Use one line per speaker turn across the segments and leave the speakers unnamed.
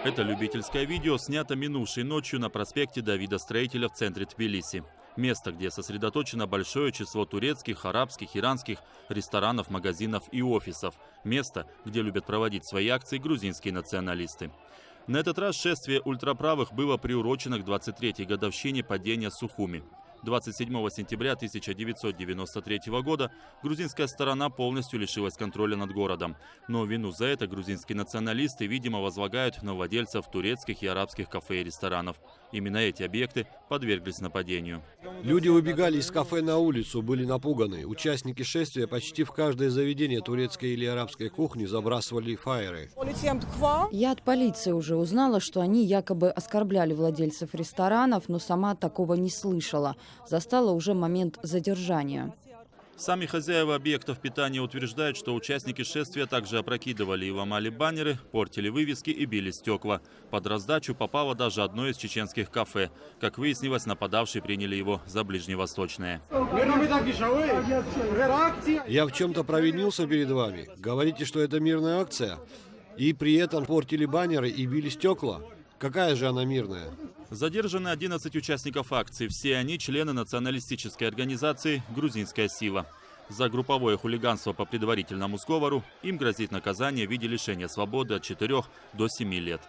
Это любительское видео снято минувшей ночью на проспекте Давида Строителя в центре Тбилиси. Место, где сосредоточено большое число турецких, арабских, иранских ресторанов, магазинов и офисов. Место, где любят проводить свои акции грузинские националисты. На этот раз шествие ультраправых было приурочено к 23-й годовщине падения Сухуми. 27 сентября 1993 года грузинская сторона полностью лишилась контроля над городом. Но вину за это грузинские националисты, видимо, возлагают на владельцев турецких и арабских кафе и ресторанов. Именно эти объекты подверглись нападению.
Люди выбегали из кафе на улицу, были напуганы. Участники шествия почти в каждое заведение турецкой или арабской кухни забрасывали фаеры.
Я от полиции уже узнала, что они якобы оскорбляли владельцев ресторанов, но сама такого не слышала. Застала уже момент задержания.
Сами хозяева объектов питания утверждают, что участники шествия также опрокидывали и ломали баннеры, портили вывески и били стекла. Под раздачу попало даже одно из чеченских кафе. Как выяснилось, нападавшие приняли его за ближневосточное.
Я в чем-то провинился перед вами. Говорите, что это мирная акция? И при этом портили баннеры и били стекла? Какая же она мирная?
Задержаны 11 участников акции. Все они члены националистической организации «Грузинская сила». За групповое хулиганство по предварительному сговору им грозит наказание в виде лишения свободы от 4 до 7 лет.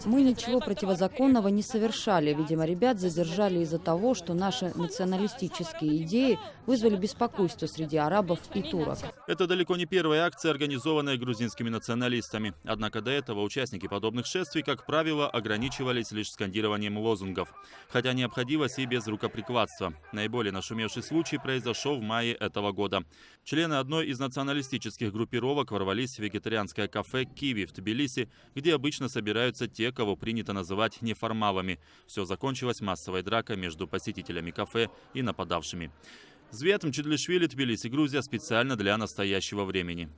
Мы ничего противозаконного не совершали. Видимо, ребят задержали из-за того, что наши националистические идеи вызвали беспокойство среди арабов и турок.
Это далеко не первая акция, организованная грузинскими националистами. Однако до этого участники подобных шествий, как правило, ограничивались лишь скандированием лозунгов. Хотя не обходилось и без рукоприкладства. Наиболее нашумевший случай произошел в мае этого года. Члены одной из националистических группировок ворвались в вегетарианское кафе «Киви» в Тбилиси, где обычно собираются те, кого принято называть неформалами. Все закончилось массовой дракой между посетителями кафе и нападавшими. Звет Мчедлишвили, Тбилиси, Грузия, специально для настоящего времени.